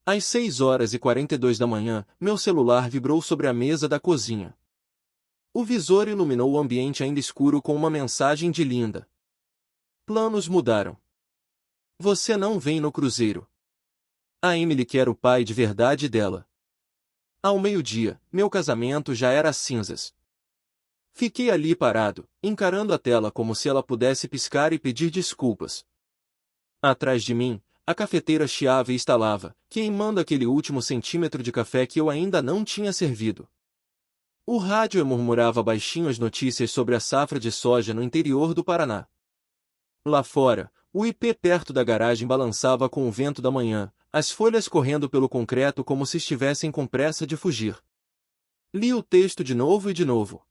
Às 6h42 da manhã, meu celular vibrou sobre a mesa da cozinha. O visor iluminou o ambiente ainda escuro com uma mensagem de Linda. Planos mudaram. Você não vem no cruzeiro. A Emily quer o pai de verdade dela. Ao meio-dia, meu casamento já era cinzas. Fiquei ali parado, encarando a tela como se ela pudesse piscar e pedir desculpas. Atrás de mim, a cafeteira chiava e estalava, queimando aquele último centímetro de café que eu ainda não tinha servido. O rádio murmurava baixinho as notícias sobre a safra de soja no interior do Paraná. Lá fora, o ipê perto da garagem balançava com o vento da manhã, as folhas correndo pelo concreto como se estivessem com pressa de fugir. Li o texto de novo e de novo.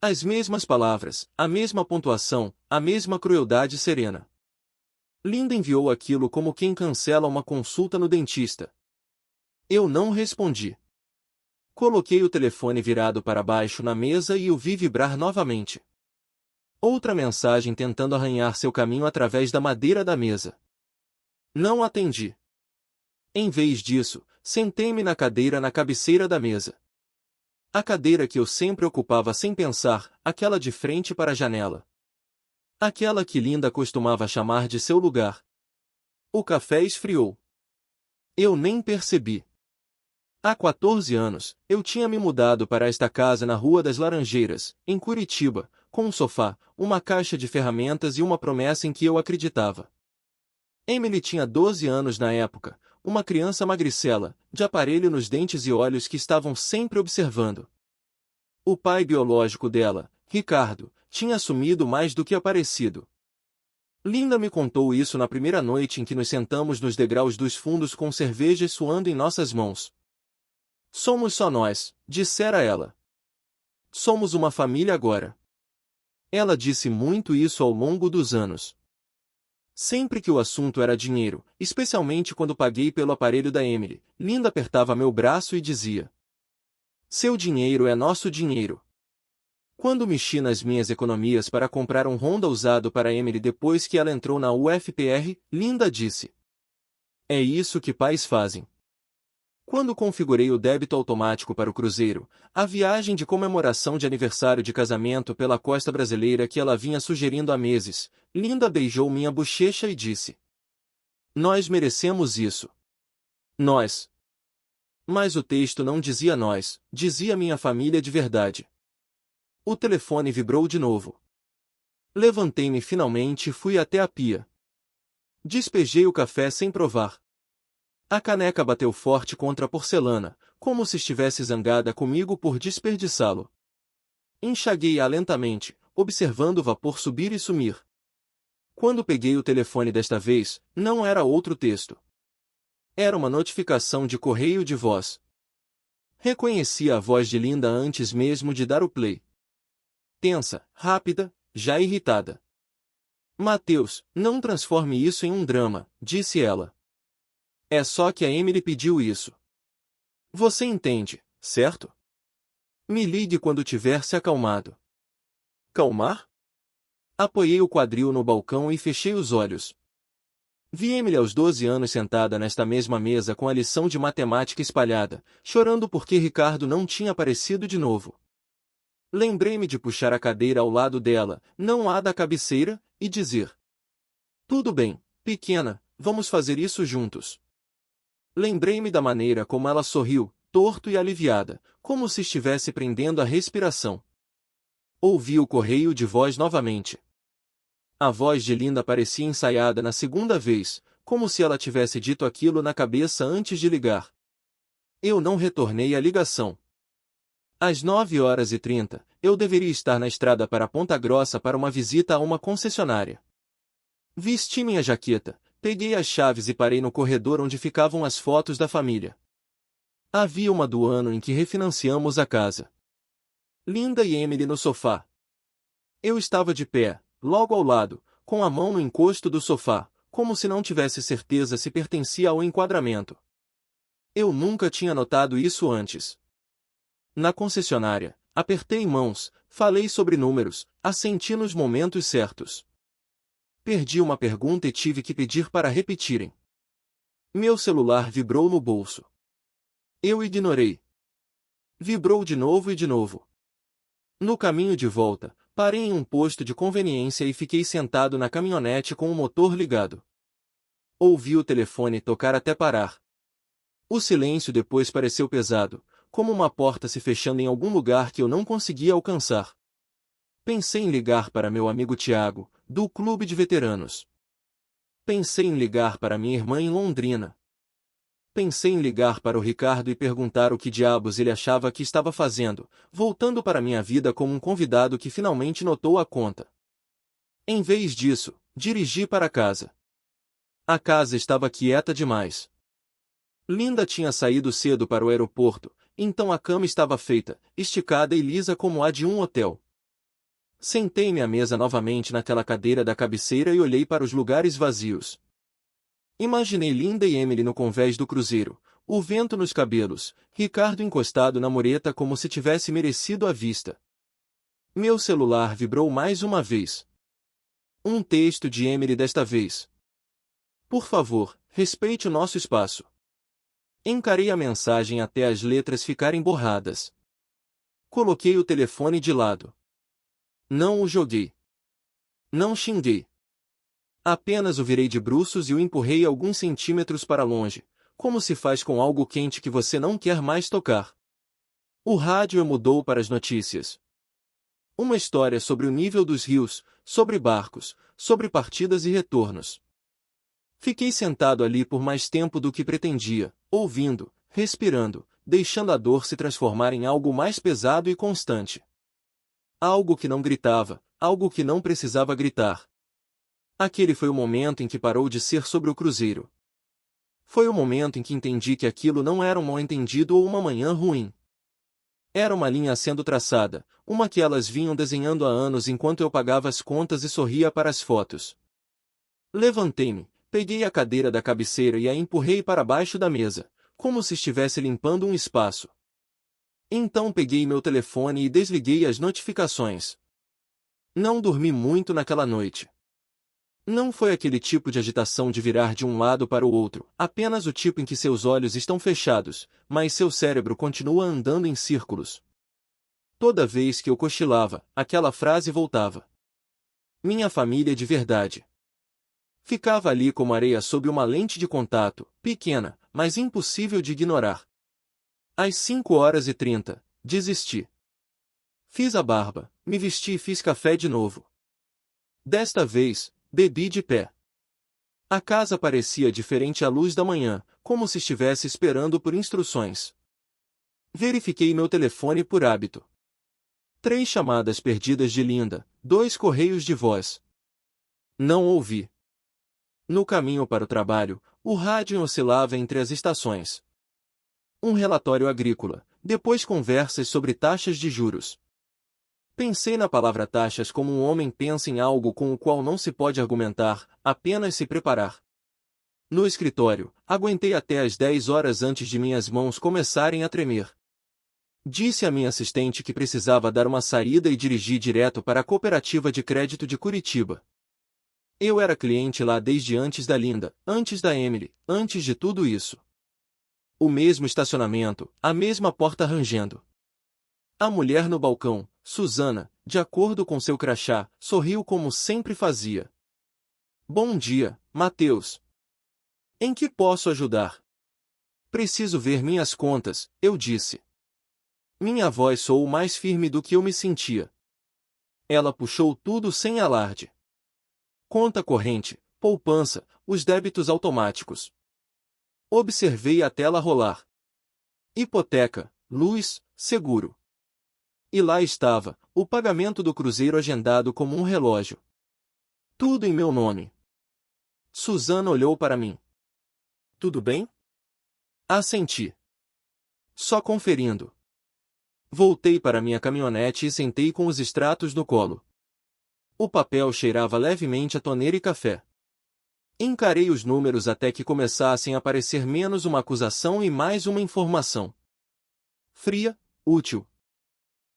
As mesmas palavras, a mesma pontuação, a mesma crueldade serena. Linda enviou aquilo como quem cancela uma consulta no dentista. Eu não respondi. Coloquei o telefone virado para baixo na mesa e o vi vibrar novamente. Outra mensagem tentando arranhar seu caminho através da madeira da mesa. Não atendi. Em vez disso, sentei-me na cadeira na cabeceira da mesa. A cadeira que eu sempre ocupava sem pensar, aquela de frente para a janela. Aquela que Linda costumava chamar de seu lugar. O café esfriou. Eu nem percebi. Há 14 anos, eu tinha me mudado para esta casa na Rua das Laranjeiras, em Curitiba, com um sofá, uma caixa de ferramentas e uma promessa em que eu acreditava. Emily tinha 12 anos na época, uma criança magricela, de aparelho nos dentes e olhos que estavam sempre observando. O pai biológico dela, Ricardo, tinha sumido mais do que aparecido. Linda me contou isso na primeira noite em que nos sentamos nos degraus dos fundos com cerveja suando em nossas mãos. Somos só nós, dissera ela. Somos uma família agora. Ela disse muito isso ao longo dos anos. Sempre que o assunto era dinheiro, especialmente quando paguei pelo aparelho da Emily, Linda apertava meu braço e dizia: seu dinheiro é nosso dinheiro. Quando mexi nas minhas economias para comprar um Honda usado para Emily depois que ela entrou na UFPR, Linda disse: é isso que pais fazem. Quando configurei o débito automático para o cruzeiro, a viagem de comemoração de aniversário de casamento pela costa brasileira que ela vinha sugerindo há meses, Linda beijou minha bochecha e disse: nós merecemos isso. Nós. Mas o texto não dizia nós, dizia minha família de verdade. O telefone vibrou de novo. Levantei-me finalmente e fui até a pia. Despejei o café sem provar. A caneca bateu forte contra a porcelana, como se estivesse zangada comigo por desperdiçá-lo. Enxaguei-a lentamente, observando o vapor subir e sumir. Quando peguei o telefone desta vez, não era outro texto. Era uma notificação de correio de voz. Reconheci a voz de Linda antes mesmo de dar o play. Tensa, rápida, já irritada. Mateus, não transforme isso em um drama, disse ela. É só que a Emily pediu isso. Você entende, certo? Me ligue quando tiver se acalmado. Calmar? Apoiei o quadril no balcão e fechei os olhos. Vi Emily aos 12 anos sentada nesta mesma mesa com a lição de matemática espalhada, chorando porque Ricardo não tinha aparecido de novo. Lembrei-me de puxar a cadeira ao lado dela, não a da cabeceira, e dizer: tudo bem, pequena, vamos fazer isso juntos. Lembrei-me da maneira como ela sorriu, torto e aliviada, como se estivesse prendendo a respiração. Ouvi o correio de voz novamente. A voz de Linda parecia ensaiada na segunda vez, como se ela tivesse dito aquilo na cabeça antes de ligar. Eu não retornei a ligação. Às 9h30, eu deveria estar na estrada para Ponta Grossa para uma visita a uma concessionária. Vesti minha jaqueta, peguei as chaves e parei no corredor onde ficavam as fotos da família. Havia uma do ano em que refinanciamos a casa. Linda e Emily no sofá. Eu estava de pé, logo ao lado, com a mão no encosto do sofá, como se não tivesse certeza se pertencia ao enquadramento. Eu nunca tinha notado isso antes. Na concessionária, apertei mãos, falei sobre números, assenti nos momentos certos. Perdi uma pergunta e tive que pedir para repetirem. Meu celular vibrou no bolso. Eu ignorei. Vibrou de novo e de novo. No caminho de volta, parei em um posto de conveniência e fiquei sentado na caminhonete com o motor ligado. Ouvi o telefone tocar até parar. O silêncio depois pareceu pesado, como uma porta se fechando em algum lugar que eu não conseguia alcançar. Pensei em ligar para meu amigo Tiago, do clube de veteranos. Pensei em ligar para minha irmã em Londrina. Pensei em ligar para o Ricardo e perguntar o que diabos ele achava que estava fazendo, voltando para minha vida como um convidado que finalmente notou a conta. Em vez disso, dirigi para casa. A casa estava quieta demais. Linda tinha saído cedo para o aeroporto, então a cama estava feita, esticada e lisa como a de um hotel. Sentei-me à mesa novamente naquela cadeira da cabeceira e olhei para os lugares vazios. Imaginei Linda e Emily no convés do cruzeiro, o vento nos cabelos, Ricardo encostado na mureta como se tivesse merecido a vista. Meu celular vibrou mais uma vez. Um texto de Emily desta vez. Por favor, respeite o nosso espaço. Encarei a mensagem até as letras ficarem borradas. Coloquei o telefone de lado. Não o joguei. Não xinguei. Apenas o virei de bruços e o empurrei alguns centímetros para longe, como se faz com algo quente que você não quer mais tocar. O rádio mudou para as notícias. Uma história sobre o nível dos rios, sobre barcos, sobre partidas e retornos. Fiquei sentado ali por mais tempo do que pretendia, ouvindo, respirando, deixando a dor se transformar em algo mais pesado e constante. Algo que não gritava, algo que não precisava gritar. Aquele foi o momento em que parou de ser sobre o cruzeiro. Foi o momento em que entendi que aquilo não era um mal-entendido ou uma manhã ruim. Era uma linha sendo traçada, uma que elas vinham desenhando há anos enquanto eu pagava as contas e sorria para as fotos. Levantei-me, peguei a cadeira da cabeceira e a empurrei para baixo da mesa, como se estivesse limpando um espaço. Então peguei meu telefone e desliguei as notificações. Não dormi muito naquela noite. Não foi aquele tipo de agitação de virar de um lado para o outro, apenas o tipo em que seus olhos estão fechados, mas seu cérebro continua andando em círculos. Toda vez que eu cochilava, aquela frase voltava. Minha família de verdade. Ficava ali como areia sob uma lente de contato, pequena, mas impossível de ignorar. Às 5h30, desisti. Fiz a barba, me vesti e fiz café de novo. Desta vez, bebi de pé. A casa parecia diferente à luz da manhã, como se estivesse esperando por instruções. Verifiquei meu telefone por hábito. 3 chamadas perdidas de Linda, 2 correios de voz. Não ouvi. No caminho para o trabalho, o rádio oscilava entre as estações. Um relatório agrícola, depois conversas sobre taxas de juros. Pensei na palavra taxas como um homem pensa em algo com o qual não se pode argumentar, apenas se preparar. No escritório, aguentei até às 10 horas antes de minhas mãos começarem a tremer. Disse à minha assistente que precisava dar uma saída e dirigi direto para a Cooperativa de Crédito de Curitiba. Eu era cliente lá desde antes da Linda, antes da Emily, antes de tudo isso. O mesmo estacionamento, a mesma porta rangendo. A mulher no balcão, Susana, de acordo com seu crachá, sorriu como sempre fazia. Bom dia, Mateus. Em que posso ajudar? Preciso ver minhas contas, eu disse. Minha voz soou mais firme do que eu me sentia. Ela puxou tudo sem alarde. Conta corrente, poupança, os débitos automáticos. Observei a tela rolar. Hipoteca, luz, seguro. E lá estava, o pagamento do cruzeiro agendado como um relógio. Tudo em meu nome. Susana olhou para mim. Tudo bem? Assenti. Só conferindo. Voltei para minha caminhonete e sentei com os extratos no colo. O papel cheirava levemente a toneira e café. Encarei os números até que começassem a parecer menos uma acusação e mais uma informação. Fria, útil.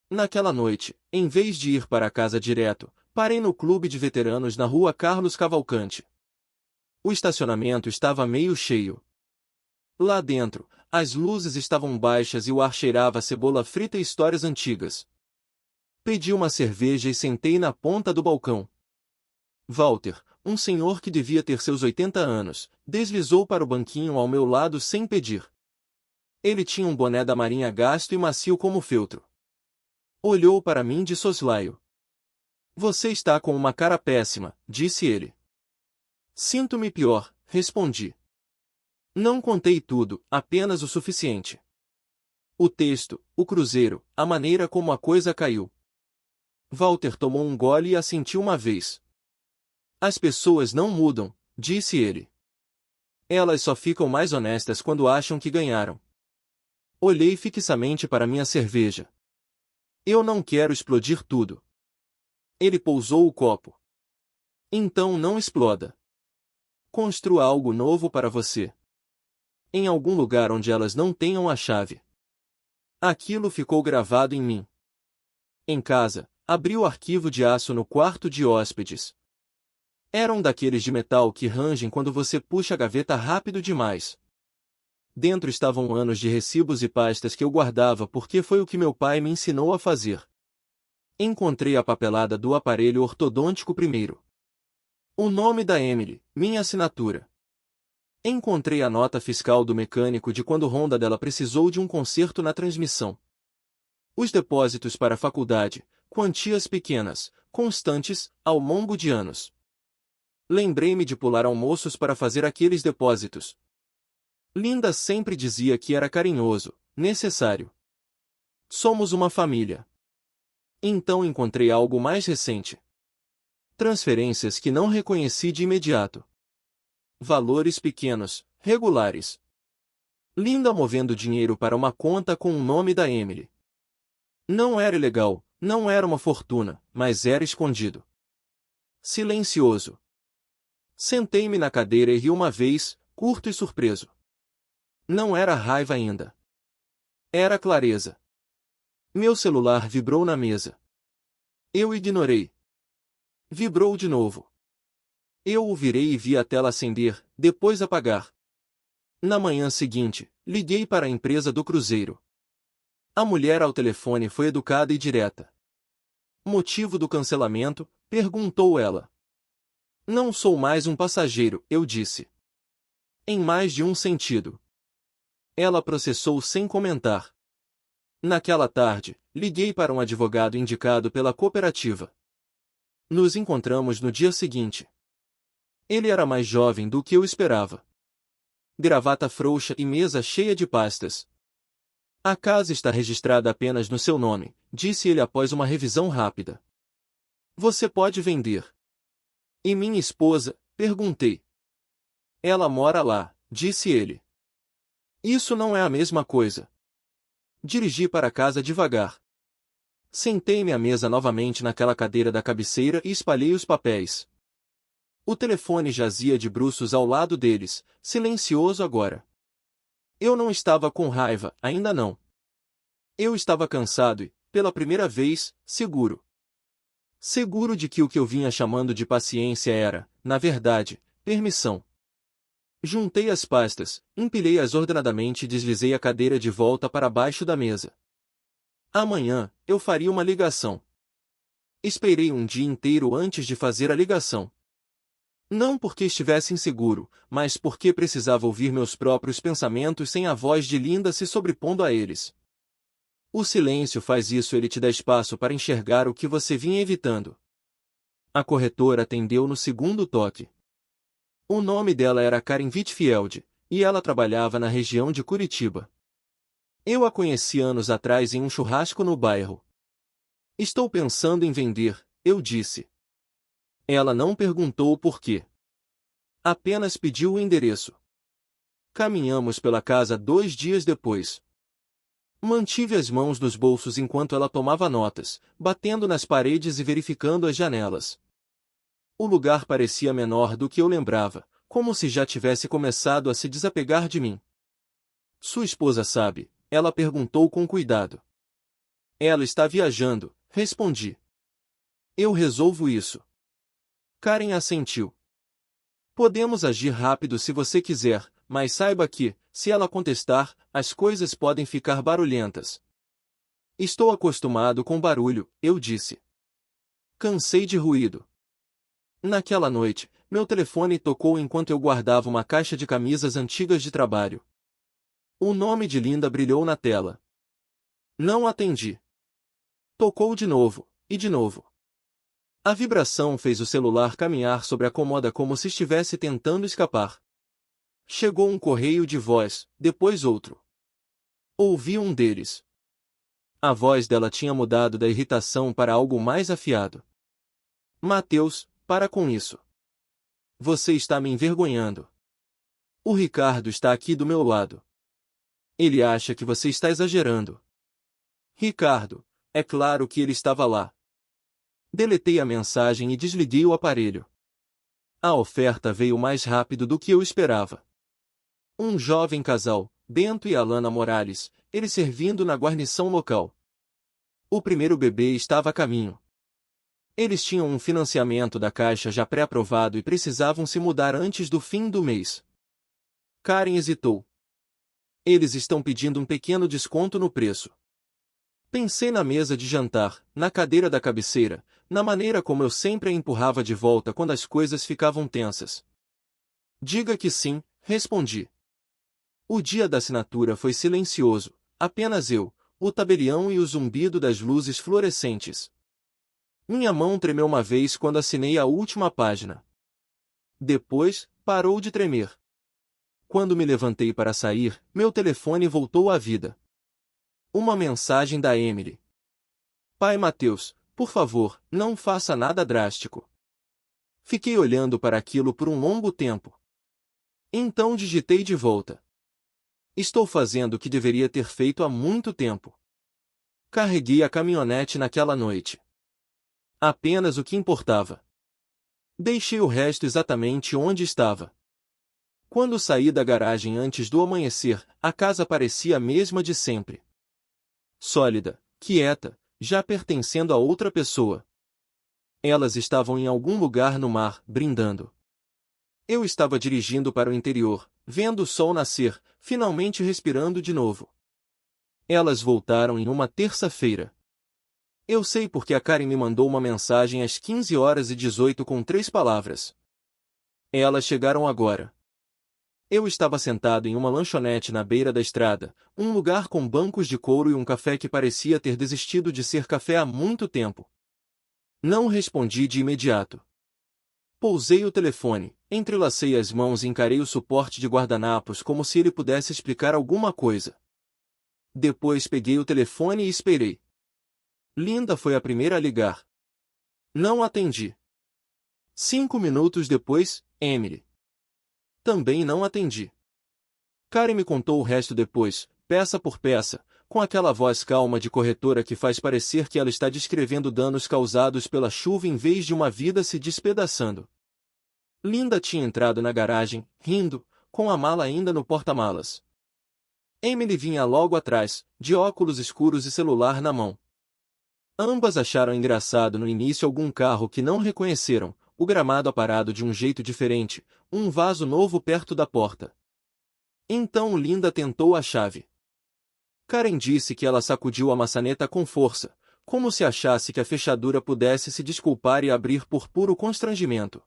Naquela noite, em vez de ir para casa direto, parei no clube de veteranos na rua Carlos Cavalcante. O estacionamento estava meio cheio. Lá dentro, as luzes estavam baixas e o ar cheirava a cebola frita e histórias antigas. Pedi uma cerveja e sentei na ponta do balcão. Walter, um senhor que devia ter seus 80 anos, deslizou para o banquinho ao meu lado sem pedir. Ele tinha um boné da marinha gasto e macio como feltro. Olhou para mim de soslaio. Você está com uma cara péssima, disse ele. Sinto-me pior, respondi. Não contei tudo, apenas o suficiente. O texto, o cruzeiro, a maneira como a coisa caiu. Walter tomou um gole e assentiu uma vez. As pessoas não mudam, disse ele. Elas só ficam mais honestas quando acham que ganharam. Olhei fixamente para minha cerveja. Eu não quero explodir tudo. Ele pousou o copo. Então não exploda. Construa algo novo para você. Em algum lugar onde elas não tenham a chave. Aquilo ficou gravado em mim. Em casa, abri o arquivo de aço no quarto de hóspedes. Era um daqueles de metal que rangem quando você puxa a gaveta rápido demais. Dentro estavam anos de recibos e pastas que eu guardava porque foi o que meu pai me ensinou a fazer. Encontrei a papelada do aparelho ortodôntico primeiro. O nome da Emily, minha assinatura. Encontrei a nota fiscal do mecânico de quando Honda dela precisou de um conserto na transmissão. Os depósitos para a faculdade, quantias pequenas, constantes, ao longo de anos. Lembrei-me de pular almoços para fazer aqueles depósitos. Linda sempre dizia que era carinhoso, necessário. Somos uma família. Então encontrei algo mais recente. Transferências que não reconheci de imediato. Valores pequenos, regulares. Linda movendo dinheiro para uma conta com o nome da Emily. Não era ilegal, não era uma fortuna, mas era escondido. Silencioso. Sentei-me na cadeira e ri uma vez, curto e surpreso. Não era raiva ainda. Era clareza. Meu celular vibrou na mesa. Eu ignorei. Vibrou de novo. Eu o virei e vi a tela acender, depois apagar. Na manhã seguinte, liguei para a empresa do cruzeiro. A mulher ao telefone foi educada e direta. Motivo do cancelamento? Perguntou ela. Não sou mais um passageiro, eu disse. Em mais de um sentido. Ela processou sem comentar. Naquela tarde, liguei para um advogado indicado pela cooperativa. Nos encontramos no dia seguinte. Ele era mais jovem do que eu esperava. Gravata frouxa e mesa cheia de pastas. A casa está registrada apenas no seu nome, disse ele após uma revisão rápida. Você pode vender. E minha esposa? Perguntei. Ela mora lá, disse ele. Isso não é a mesma coisa. Dirigi para casa devagar. Sentei-me à mesa novamente naquela cadeira da cabeceira e espalhei os papéis. O telefone jazia de bruços ao lado deles, silencioso agora. Eu não estava com raiva, ainda não. Eu estava cansado e, pela primeira vez, seguro. Seguro de que o que eu vinha chamando de paciência era, na verdade, permissão. Juntei as pastas, empilhei-as ordenadamente e deslizei a cadeira de volta para baixo da mesa. Amanhã, eu faria uma ligação. Esperei um dia inteiro antes de fazer a ligação. Não porque estivesse inseguro, mas porque precisava ouvir meus próprios pensamentos sem a voz de Linda se sobrepondo a eles. O silêncio faz isso, ele te dá espaço para enxergar o que você vinha evitando. A corretora atendeu no segundo toque. O nome dela era Karen Whitfield, e ela trabalhava na região de Curitiba. Eu a conheci anos atrás em um churrasco no bairro. Estou pensando em vender, eu disse. Ela não perguntou o porquê. Apenas pediu o endereço. Caminhamos pela casa 2 dias depois. Mantive as mãos nos bolsos enquanto ela tomava notas, batendo nas paredes e verificando as janelas. O lugar parecia menor do que eu lembrava, como se já tivesse começado a se desapegar de mim. Sua esposa sabe? Ela perguntou com cuidado. Ela está viajando, respondi. Eu resolvo isso. Karen assentiu. Podemos agir rápido se você quiser, mas saiba que, se ela contestar, as coisas podem ficar barulhentas. Estou acostumado com barulho, eu disse. Cansei de ruído. Naquela noite, meu telefone tocou enquanto eu guardava uma caixa de camisas antigas de trabalho. O nome de Linda brilhou na tela. Não atendi. Tocou de novo, e de novo. A vibração fez o celular caminhar sobre a cômoda como se estivesse tentando escapar. Chegou um correio de voz, depois outro. Ouvi um deles. A voz dela tinha mudado da irritação para algo mais afiado. Mateus, para com isso. Você está me envergonhando. O Ricardo está aqui do meu lado. Ele acha que você está exagerando. Ricardo, é claro que ele estava lá. Deletei a mensagem e desliguei o aparelho. A oferta veio mais rápido do que eu esperava. Um jovem casal, Bento e Alana Morales, eles servindo na guarnição local. O primeiro bebê estava a caminho. Eles tinham um financiamento da Caixa já pré-aprovado e precisavam se mudar antes do fim do mês. Karen hesitou. Eles estão pedindo um pequeno desconto no preço. Pensei na mesa de jantar, na cadeira da cabeceira, na maneira como eu sempre a empurrava de volta quando as coisas ficavam tensas. Diga que sim, respondi. O dia da assinatura foi silencioso, apenas eu, o tabelião e o zumbido das luzes fluorescentes. Minha mão tremeu uma vez quando assinei a última página. Depois, parou de tremer. Quando me levantei para sair, meu telefone voltou à vida. Uma mensagem da Emily. Pai Mateus, por favor, não faça nada drástico. Fiquei olhando para aquilo por um longo tempo. Então digitei de volta. Estou fazendo o que deveria ter feito há muito tempo. Carreguei a caminhonete naquela noite. Apenas o que importava. Deixei o resto exatamente onde estava. Quando saí da garagem antes do amanhecer, a casa parecia a mesma de sempre. Sólida, quieta, já pertencendo a outra pessoa. Elas estavam em algum lugar no mar, brindando. Eu estava dirigindo para o interior, vendo o sol nascer, finalmente respirando de novo. Elas voltaram em uma terça-feira. Eu sei porque a Karen me mandou uma mensagem às 15h18 com 3 palavras. Elas chegaram agora. Eu estava sentado em uma lanchonete na beira da estrada, um lugar com bancos de couro e um café que parecia ter desistido de ser café há muito tempo. Não respondi de imediato. Pousei o telefone, entrelacei as mãos e encarei o suporte de guardanapos como se ele pudesse explicar alguma coisa. Depois peguei o telefone e esperei. Linda foi a primeira a ligar. Não atendi. 5 minutos depois, Emily. Também não atendi. Karen me contou o resto depois, peça por peça, com aquela voz calma de corretora que faz parecer que ela está descrevendo danos causados pela chuva em vez de uma vida se despedaçando. Linda tinha entrado na garagem, rindo, com a mala ainda no porta-malas. Emily vinha logo atrás, de óculos escuros e celular na mão. Ambas acharam engraçado no início algum carro que não reconheceram, o gramado aparado de um jeito diferente, um vaso novo perto da porta. Então Linda tentou a chave. Karen disse que ela sacudiu a maçaneta com força, como se achasse que a fechadura pudesse se desculpar e abrir por puro constrangimento.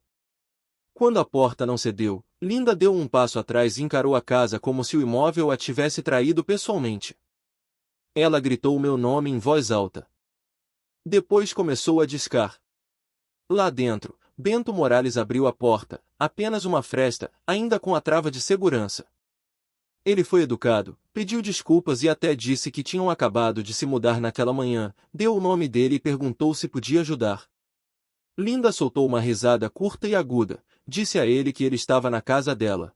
Quando a porta não cedeu, Linda deu um passo atrás e encarou a casa como se o imóvel a tivesse traído pessoalmente. Ela gritou meu nome em voz alta. Depois começou a discar. Lá dentro, Bento Morales abriu a porta, apenas uma fresta, ainda com a trava de segurança. Ele foi educado, pediu desculpas e até disse que tinham acabado de se mudar naquela manhã, deu o nome dele e perguntou se podia ajudar. Linda soltou uma risada curta e aguda, disse a ele que ele estava na casa dela.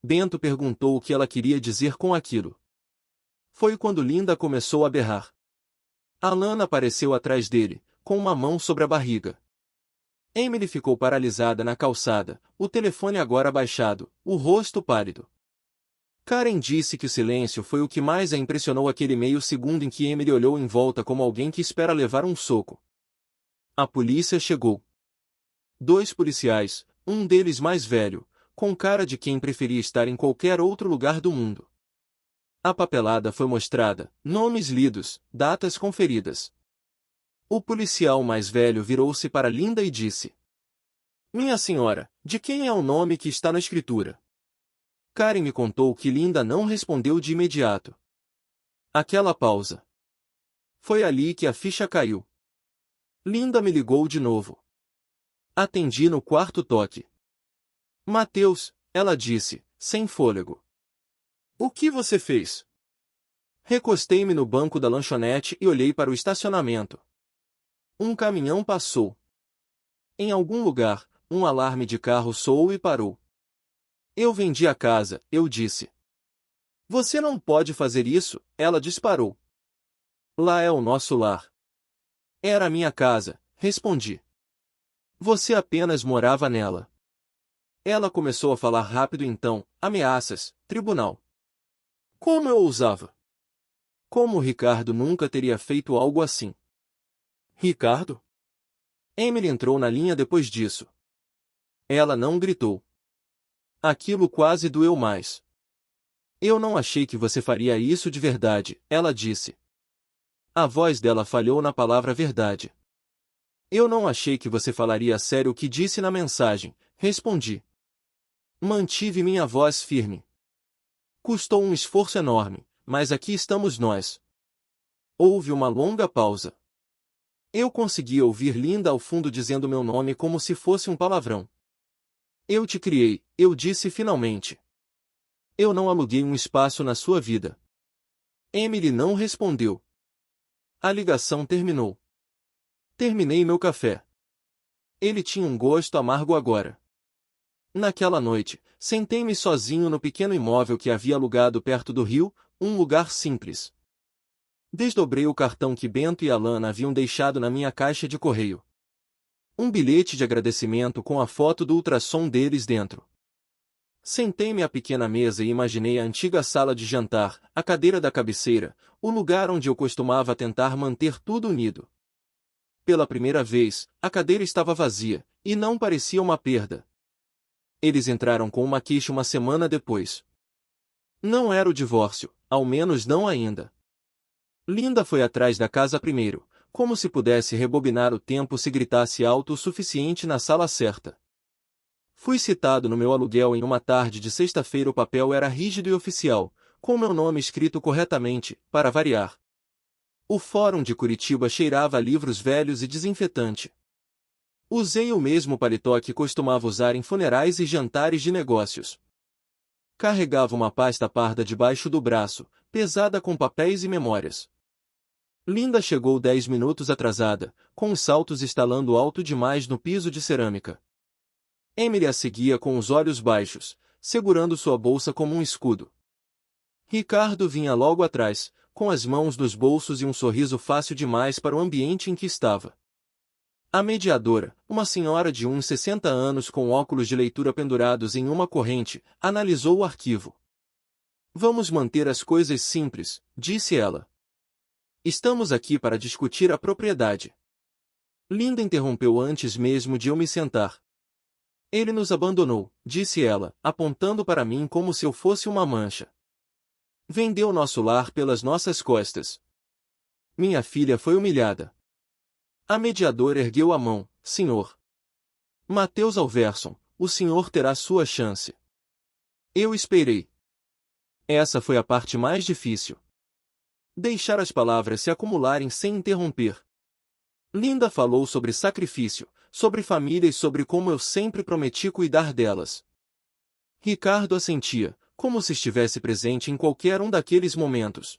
Bento perguntou o que ela queria dizer com aquilo. Foi quando Linda começou a berrar. Alana apareceu atrás dele, com uma mão sobre a barriga. Emily ficou paralisada na calçada, o telefone agora abaixado, o rosto pálido. Karen disse que o silêncio foi o que mais a impressionou aquele meio segundo em que Emily olhou em volta como alguém que espera levar um soco. A polícia chegou. 2 policiais, um deles mais velho, com cara de quem preferia estar em qualquer outro lugar do mundo. A papelada foi mostrada, nomes lidos, datas conferidas. O policial mais velho virou-se para Linda e disse: Minha senhora, de quem é o nome que está na escritura? Karen me contou que Linda não respondeu de imediato. Aquela pausa. Foi ali que a ficha caiu. Linda me ligou de novo. Atendi no quarto toque. Mateus, ela disse, sem fôlego. O que você fez? Recostei-me no banco da lanchonete e olhei para o estacionamento. Um caminhão passou. Em algum lugar, um alarme de carro soou e parou. Eu vendi a casa, eu disse. Você não pode fazer isso, ela disparou. Lá é o nosso lar. Era a minha casa, respondi. Você apenas morava nela. Ela começou a falar rápido então, ameaças, tribunal. Como eu ousava? Como Ricardo nunca teria feito algo assim? Ricardo? Emily entrou na linha depois disso. Ela não gritou. Aquilo quase doeu mais. Eu não achei que você faria isso de verdade, ela disse. A voz dela falhou na palavra verdade. Eu não achei que você falaria a sério o que disse na mensagem, respondi. Mantive minha voz firme. Custou um esforço enorme, mas aqui estamos nós. Houve uma longa pausa. Eu conseguia ouvir Linda ao fundo dizendo meu nome como se fosse um palavrão. Eu te criei, eu disse finalmente. Eu não aluguei um espaço na sua vida. Emily não respondeu. A ligação terminou. Terminei meu café. Ele tinha um gosto amargo agora. Naquela noite, sentei-me sozinho no pequeno imóvel que havia alugado perto do rio, um lugar simples. Desdobrei o cartão que Bento e Alana haviam deixado na minha caixa de correio. Um bilhete de agradecimento com a foto do ultrassom deles dentro. Sentei-me à pequena mesa e imaginei a antiga sala de jantar, a cadeira da cabeceira, o lugar onde eu costumava tentar manter tudo unido. Pela primeira vez, a cadeira estava vazia, e não parecia uma perda. Eles entraram com uma queixa uma semana depois. Não era o divórcio, ao menos não ainda. Linda foi atrás da casa primeiro, como se pudesse rebobinar o tempo se gritasse alto o suficiente na sala certa. Fui citado no meu aluguel em uma tarde de sexta-feira. O papel era rígido e oficial, com meu nome escrito corretamente, para variar. O Fórum de Curitiba cheirava a livros velhos e desinfetante. Usei o mesmo paletó que costumava usar em funerais e jantares de negócios. Carregava uma pasta parda debaixo do braço, pesada com papéis e memórias. Linda chegou 10 minutos atrasada, com os saltos estalando alto demais no piso de cerâmica. Emily a seguia com os olhos baixos, segurando sua bolsa como um escudo. Ricardo vinha logo atrás, com as mãos nos bolsos e um sorriso fácil demais para o ambiente em que estava. A mediadora, uma senhora de uns 60 anos com óculos de leitura pendurados em uma corrente, analisou o arquivo. Vamos manter as coisas simples, disse ela. Estamos aqui para discutir a propriedade. Linda interrompeu antes mesmo de eu me sentar. Ele nos abandonou, disse ela, apontando para mim como se eu fosse uma mancha. Vendeu nosso lar pelas nossas costas. Minha filha foi humilhada. A mediadora ergueu a mão, senhor. Mateus Alverson, o senhor terá sua chance. Eu esperei. Essa foi a parte mais difícil. Deixar as palavras se acumularem sem interromper. Linda falou sobre sacrifício, sobre família e sobre como eu sempre prometi cuidar delas. Ricardo assentia, como se estivesse presente em qualquer um daqueles momentos.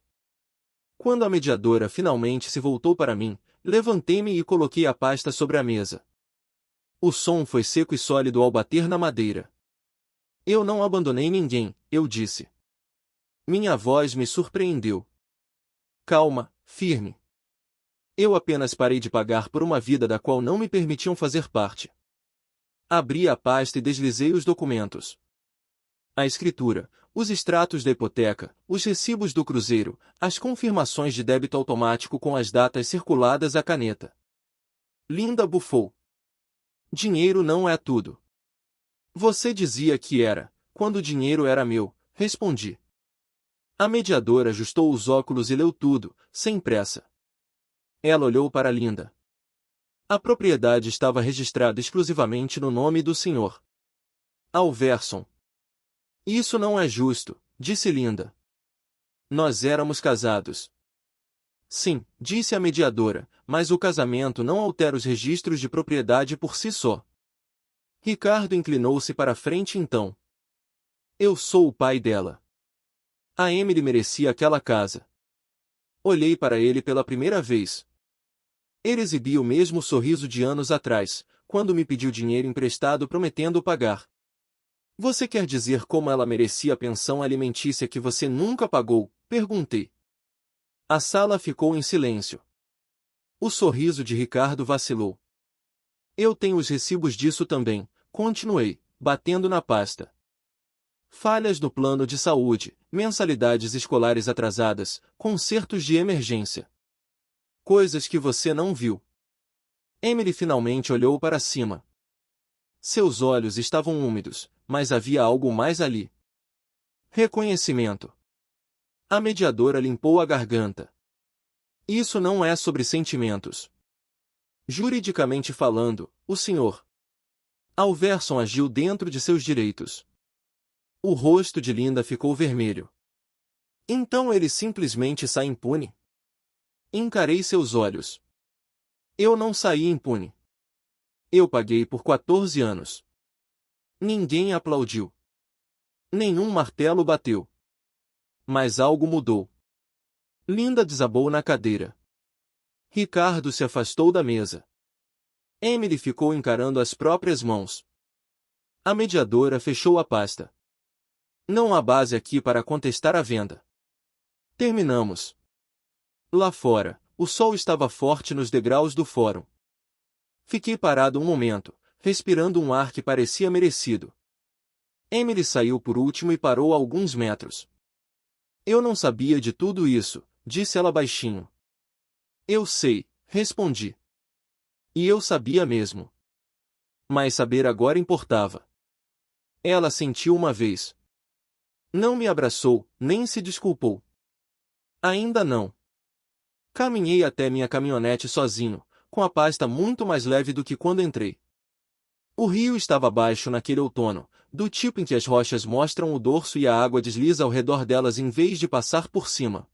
Quando a mediadora finalmente se voltou para mim, levantei-me e coloquei a pasta sobre a mesa. O som foi seco e sólido ao bater na madeira. Eu não abandonei ninguém, eu disse. Minha voz me surpreendeu. Calma, firme. Eu apenas parei de pagar por uma vida da qual não me permitiam fazer parte. Abri a pasta e deslizei os documentos. A escritura, os extratos da hipoteca, os recibos do cruzeiro, as confirmações de débito automático com as datas circuladas à caneta. Linda bufou. Dinheiro não é tudo. Você dizia que era, quando o dinheiro era meu, respondi. A mediadora ajustou os óculos e leu tudo, sem pressa. Ela olhou para Linda. A propriedade estava registrada exclusivamente no nome do Sr. Alverson. Isso não é justo, disse Linda. Nós éramos casados. Sim, disse a mediadora, mas o casamento não altera os registros de propriedade por si só. Ricardo inclinou-se para a frente então. Eu sou o pai dela. A Emily merecia aquela casa. Olhei para ele pela primeira vez. Ele exibia o mesmo sorriso de anos atrás, quando me pediu dinheiro emprestado prometendo pagar. Você quer dizer como ela merecia a pensão alimentícia que você nunca pagou? Perguntei. A sala ficou em silêncio. O sorriso de Ricardo vacilou. Eu tenho os recibos disso também, continuei, batendo na pasta. Falhas no plano de saúde, mensalidades escolares atrasadas, consertos de emergência. Coisas que você não viu. Emily finalmente olhou para cima. Seus olhos estavam úmidos, mas havia algo mais ali. Reconhecimento. A mediadora limpou a garganta. Isso não é sobre sentimentos. Juridicamente falando, o Sr. Alverson agiu dentro de seus direitos. O rosto de Linda ficou vermelho. Então ele simplesmente sai impune? Encarei seus olhos. Eu não saí impune. Eu paguei por 14 anos. Ninguém aplaudiu. Nenhum martelo bateu. Mas algo mudou. Linda desabou na cadeira. Ricardo se afastou da mesa. Emily ficou encarando as próprias mãos. A mediadora fechou a pasta. Não há base aqui para contestar a venda. Terminamos. Lá fora, o sol estava forte nos degraus do fórum. Fiquei parado um momento, respirando um ar que parecia merecido. Emily saiu por último e parou a alguns metros. Eu não sabia de tudo isso, disse ela baixinho. Eu sei, respondi. E eu sabia mesmo. Mas saber agora importava. Ela sentiu uma vez. Não me abraçou, nem se desculpou. Ainda não. Caminhei até minha caminhonete sozinho, com a pasta muito mais leve do que quando entrei. O rio estava baixo naquele outono, do tipo em que as rochas mostram o dorso e a água desliza ao redor delas em vez de passar por cima.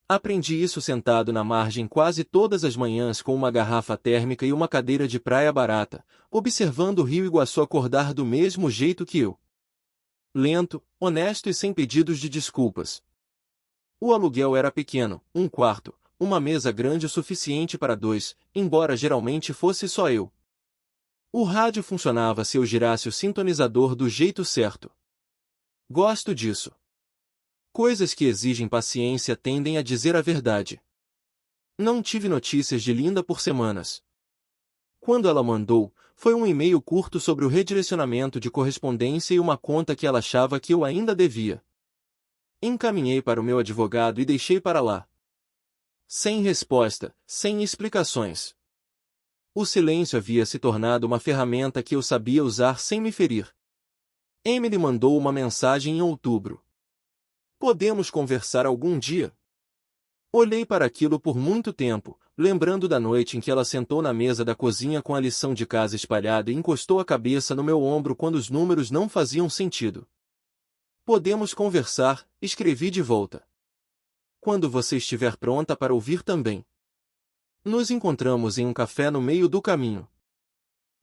Aprendi isso sentado na margem quase todas as manhãs com uma garrafa térmica e uma cadeira de praia barata, observando o rio Iguaçu acordar do mesmo jeito que eu. Lento, honesto e sem pedidos de desculpas. O aluguel era pequeno, um quarto, uma mesa grande o suficiente para dois, embora geralmente fosse só eu. O rádio funcionava se eu girasse o sintonizador do jeito certo. Gosto disso. Coisas que exigem paciência tendem a dizer a verdade. Não tive notícias de Linda por semanas. Quando ela mandou, foi um e-mail curto sobre o redirecionamento de correspondência e uma conta que ela achava que eu ainda devia. Encaminhei para o meu advogado e deixei para lá. Sem resposta, sem explicações. O silêncio havia se tornado uma ferramenta que eu sabia usar sem me ferir. Emily mandou uma mensagem em outubro. Podemos conversar algum dia? Olhei para aquilo por muito tempo, lembrando da noite em que ela sentou na mesa da cozinha com a lição de casa espalhada e encostou a cabeça no meu ombro quando os números não faziam sentido. Podemos conversar, escrevi de volta. Quando você estiver pronta para ouvir também. Nos encontramos em um café no meio do caminho.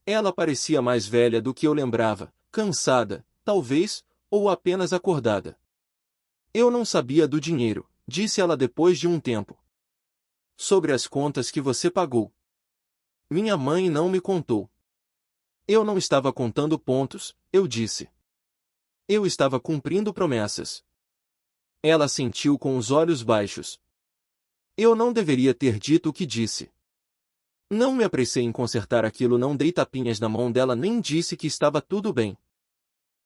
Ela parecia mais velha do que eu lembrava, cansada, talvez, ou apenas acordada. Eu não sabia do dinheiro, disse ela depois de um tempo. Sobre as contas que você pagou. Minha mãe não me contou. Eu não estava contando pontos, eu disse. Eu estava cumprindo promessas. Ela sentiu com os olhos baixos. Eu não deveria ter dito o que disse. Não me apressei em consertar aquilo, não dei tapinhas na mão dela nem disse que estava tudo bem.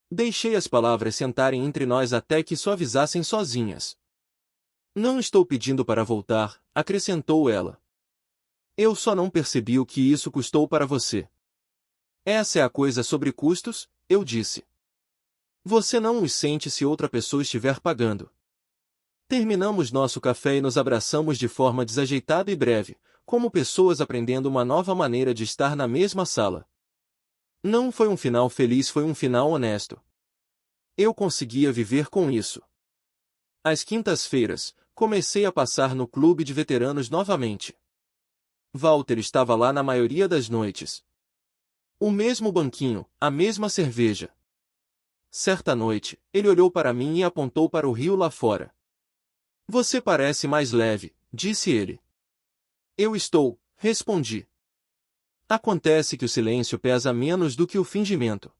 Deixei as palavras sentarem entre nós até que suavizassem sozinhas. Não estou pedindo para voltar, acrescentou ela. Eu só não percebi o que isso custou para você. Essa é a coisa sobre custos, eu disse. Você não os sente se outra pessoa estiver pagando. Terminamos nosso café e nos abraçamos de forma desajeitada e breve, como pessoas aprendendo uma nova maneira de estar na mesma sala. Não foi um final feliz, foi um final honesto. Eu conseguia viver com isso. Às quintas-feiras, comecei a passar no clube de veteranos novamente. Walter estava lá na maioria das noites. O mesmo banquinho, a mesma cerveja. Certa noite, ele olhou para mim e apontou para o rio lá fora. Você parece mais leve, disse ele. Eu estou, respondi. Acontece que o silêncio pesa menos do que o fingimento.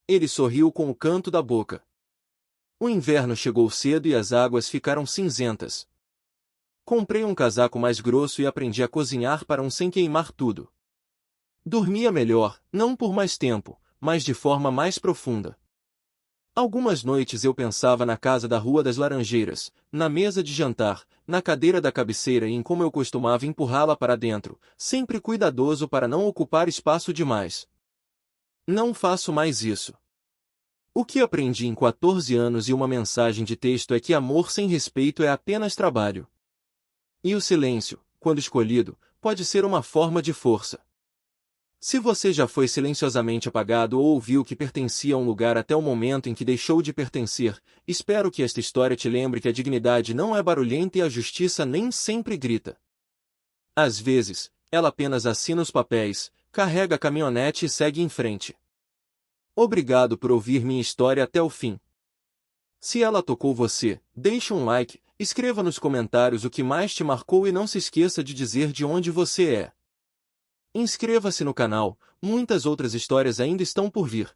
Ele sorriu com o canto da boca. O inverno chegou cedo e as águas ficaram cinzentas. Comprei um casaco mais grosso e aprendi a cozinhar para sem queimar tudo. Dormia melhor, não por mais tempo, mas de forma mais profunda. Algumas noites eu pensava na casa da Rua das Laranjeiras, na mesa de jantar, na cadeira da cabeceira e em como eu costumava empurrá-la para dentro, sempre cuidadoso para não ocupar espaço demais. Não faço mais isso. O que aprendi em 14 anos e uma mensagem de texto é que amor sem respeito é apenas trabalho. E o silêncio, quando escolhido, pode ser uma forma de força. Se você já foi silenciosamente apagado ou ouviu que pertencia a um lugar até o momento em que deixou de pertencer, espero que esta história te lembre que a dignidade não é barulhenta e a justiça nem sempre grita. Às vezes, ela apenas assina os papéis, carrega a caminhonete e segue em frente. Obrigado por ouvir minha história até o fim. Se ela tocou você, deixe um like, escreva nos comentários o que mais te marcou e não se esqueça de dizer de onde você é. Inscreva-se no canal, muitas outras histórias ainda estão por vir.